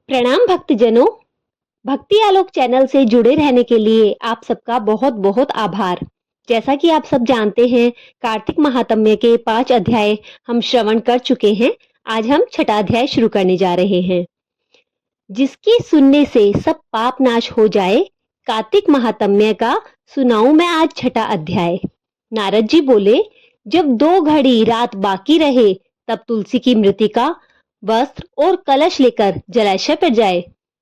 प्रणाम भक्तजनों। भक्ति आलोक चैनल से जुड़े रहने के लिए आप सबका बहुत बहुत आभार। जैसा कि आप सब जानते हैं, कार्तिक महात्म्य के 5 अध्याय हम श्रवण कर चुके हैं। आज हम छठा अध्याय शुरू करने जा रहे हैं। जिसके सुनने से सब पाप नाश हो जाए, कार्तिक महात्म्य का सुनाऊं मैं आज छठा अध्याय। नारद जी बोले, जब 2 घड़ी रात बाकी रहे तब तुलसी की मृतिका, वस्त्र और कलश लेकर जलाशय पर जाए।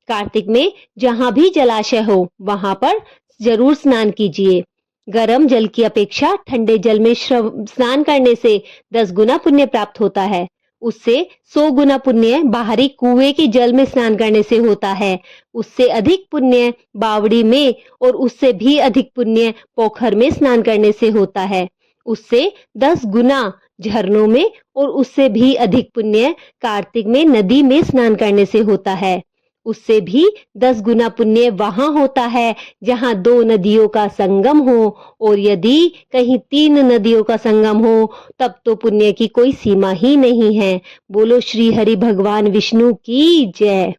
कार्तिक में जहां भी जलाशय हो वहां पर जरूर स्नान कीजिए। गर्म जल की अपेक्षा ठंडे जल में स्नान करने से 10 गुना पुण्य प्राप्त होता है। उससे 100 गुना पुण्य बाहरी कुएं के जल में स्नान करने से होता है। उससे अधिक पुण्य बावड़ी में और उससे भी अधिक पुण्य पोखर में स्नान करने से होता है। उससे 10 गुना झरनों में और उससे भी अधिक पुण्य कार्तिक में नदी में स्नान करने से होता है। उससे भी 10 गुना पुण्य वहां होता है जहां 2 नदियों का संगम हो, और यदि कहीं 3 नदियों का संगम हो तब तो पुण्य की कोई सीमा ही नहीं है। बोलो श्री हरि भगवान विष्णु की जय।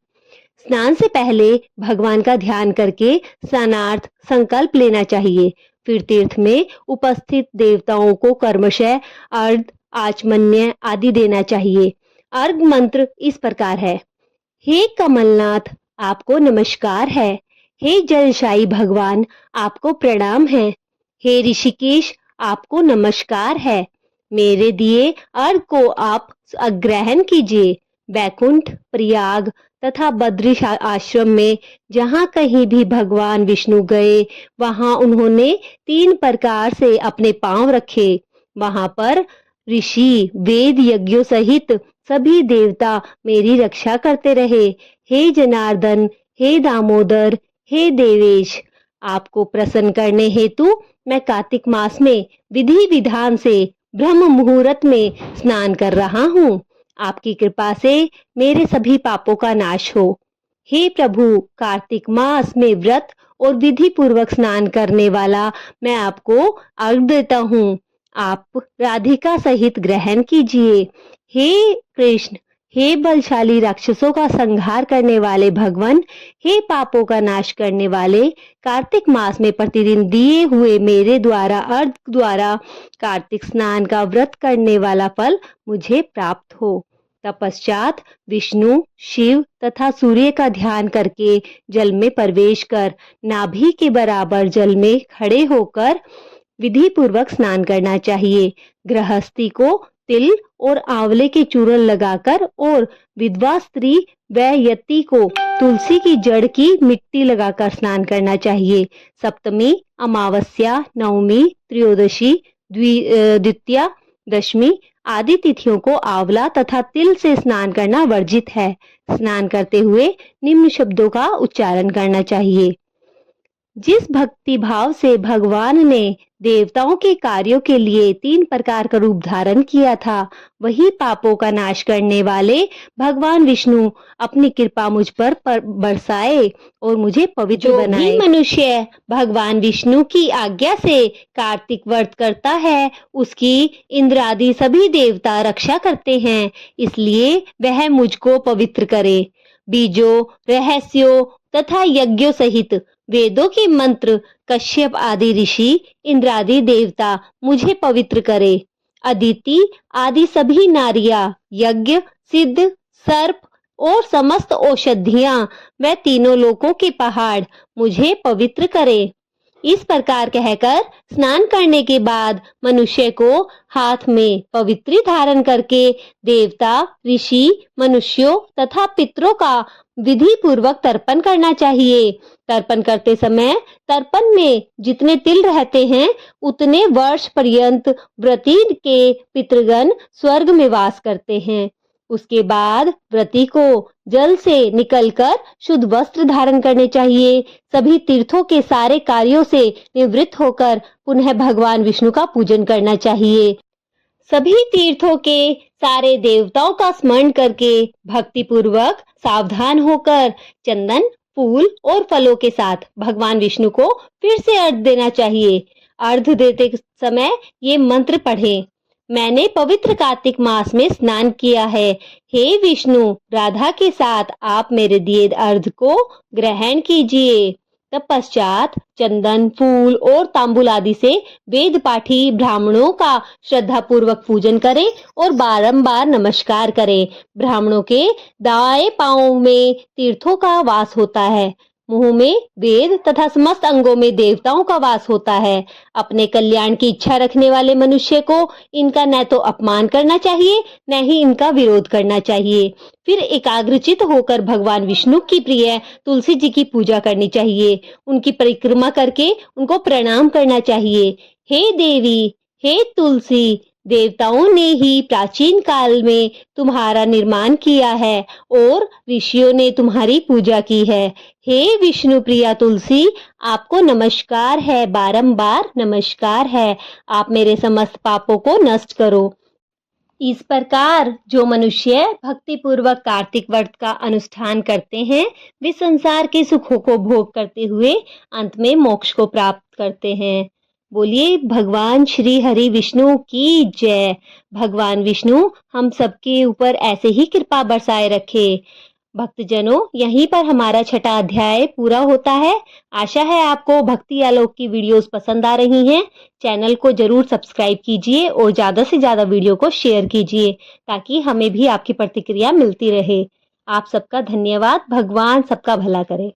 स्नान से पहले भगवान का ध्यान करके स्नानार्थ संकल्प लेना चाहिए। फिर तीर्थ में उपस्थित देवताओं को कर्मशः अर्घ, आचमन्य आदि देना चाहिए। अर्घ मंत्र इस प्रकार है। हे कमलनाथ, आपको नमस्कार है। हे जलशाही भगवान, आपको प्रणाम है। हे ऋषिकेश, आपको नमस्कार है। मेरे दिए अर्घ को आप ग्रहण कीजिए। बैकुंठ, प्रयाग तथा बद्री आश्रम में जहां कहीं भी भगवान विष्णु गए, वहां उन्होंने 3 प्रकार से अपने पांव रखे। वहां पर ऋषि, वेद यज्ञों सहित सभी देवता मेरी रक्षा करते रहे। हे जनार्दन, हे दामोदर, हे देवेश, आपको प्रसन्न करने हेतु मैं कार्तिक मास में विधि विधान से ब्रह्म मुहूर्त में स्नान कर रहा हूँ। आपकी कृपा से मेरे सभी पापों का नाश हो। हे प्रभु, कार्तिक मास में व्रत और विधि पूर्वक स्नान करने वाला मैं आपको अर्घ देता हूँ। आप राधिका सहित ग्रहण कीजिए। हे कृष्ण, हे बलशाली राक्षसों का संहार करने वाले भगवान, हे पापों का नाश करने वाले, कार्तिक मास में प्रतिदिन दिए हुए मेरे द्वारा अर्घ द्वारा कार्तिक स्नान का व्रत करने वाला फल मुझे प्राप्त हो। तत्पश्चात विष्णु, शिव तथा सूर्य का ध्यान करके जल में प्रवेश कर नाभि के बराबर जल में खड़े होकर विधि पूर्वक स्नान करना चाहिए। गृहस्थी को तिल और आंवले के चूर्ण लगाकर और विधवा स्त्री व यति को तुलसी की जड़ की मिट्टी लगाकर स्नान करना चाहिए। सप्तमी, अमावस्या, नवमी, त्रयोदशी, द्वितीया, दशमी आदि तिथियों को आंवला तथा तिल से स्नान करना वर्जित है। स्नान करते हुए निम्न शब्दों का उच्चारण करना चाहिए। जिस भक्ति भाव से भगवान ने देवताओं के कार्यों के लिए 3 प्रकार का रूप धारण किया था, वही पापों का नाश करने वाले भगवान विष्णु अपनी कृपा मुझ पर बरसाए और मुझे पवित्र बनाए। जो भी मनुष्य भगवान विष्णु की आज्ञा से कार्तिक व्रत करता है, उसकी इंद्र आदि सभी देवता रक्षा करते हैं, इसलिए वह मुझको पवित्र करे। बीजों, रहस्यों तथा यज्ञों सहित वेदों के मंत्र, कश्यप आदि ऋषि, इंद्र आदि देवता मुझे पवित्र करे। अदिति आदि सभी नारियां, यज्ञ, सिद्ध, सर्प और समस्त औषधियां व तीनों लोकों के पहाड़ मुझे पवित्र करे। इस प्रकार कहकर स्नान करने के बाद मनुष्य को हाथ में पवित्री धारण करके देवता, ऋषि, मनुष्यों तथा पितरों का विधि पूर्वक तर्पण करना चाहिए। तर्पण करते समय तर्पण में जितने तिल रहते हैं, उतने वर्ष पर्यंत व्रती के पितृगण स्वर्ग में वास करते हैं। उसके बाद व्रती को जल से निकलकर शुद्ध वस्त्र धारण करने चाहिए। सभी तीर्थों के सारे कार्यों से निवृत्त होकर पुनः भगवान विष्णु का पूजन करना चाहिए। सभी तीर्थों के सारे देवताओं का स्मरण करके भक्ति पूर्वक सावधान होकर चंदन, फूल और फलों के साथ भगवान विष्णु को फिर से अर्घ देना चाहिए। अर्घ देते समय ये मंत्र पढ़ें। मैंने पवित्र कार्तिक मास में स्नान किया है। हे विष्णु, राधा के साथ आप मेरे दिए अर्घ को ग्रहण कीजिए। तत्पश्चात चंदन, फूल और तांबूल आदि से वेद पाठी ब्राह्मणों का श्रद्धापूर्वक पूजन करें और बारंबार नमस्कार करें। ब्राह्मणों के दाएं पांव में तीर्थों का वास होता है, मुंह में वेद तथा समस्त अंगों में देवताओं का वास होता है। अपने कल्याण की इच्छा रखने वाले मनुष्य को इनका न तो अपमान करना चाहिए, न ही इनका विरोध करना चाहिए। फिर एकाग्रचित होकर भगवान विष्णु की प्रिय तुलसी जी की पूजा करनी चाहिए। उनकी परिक्रमा करके उनको प्रणाम करना चाहिए। हे देवी, हे तुलसी, देवताओं ने ही प्राचीन काल में तुम्हारा निर्माण किया है और ऋषियों ने तुम्हारी पूजा की है। हे विष्णु प्रिया तुलसी, आपको नमस्कार है, बारंबार नमस्कार है। आप मेरे समस्त पापों को नष्ट करो। इस प्रकार जो मनुष्य भक्ति पूर्वक कार्तिक व्रत का अनुष्ठान करते हैं, वे संसार के सुखों को भोग करते हुए अंत में मोक्ष को प्राप्त करते हैं। बोलिए भगवान श्री हरि विष्णु की जय। भगवान विष्णु हम सबके ऊपर ऐसे ही कृपा बरसाए रखे। भक्तजनों, यहीं पर हमारा छठा अध्याय पूरा होता है। आशा है आपको भक्ति आलोक की वीडियोस पसंद आ रही हैं। चैनल को जरूर सब्सक्राइब कीजिए और ज़्यादा से ज़्यादा वीडियो को शेयर कीजिए ताकि हमें भी आपकी प्रतिक्रिया मिलती रहे। आप सबका धन्यवाद। भगवान सबका भला करे।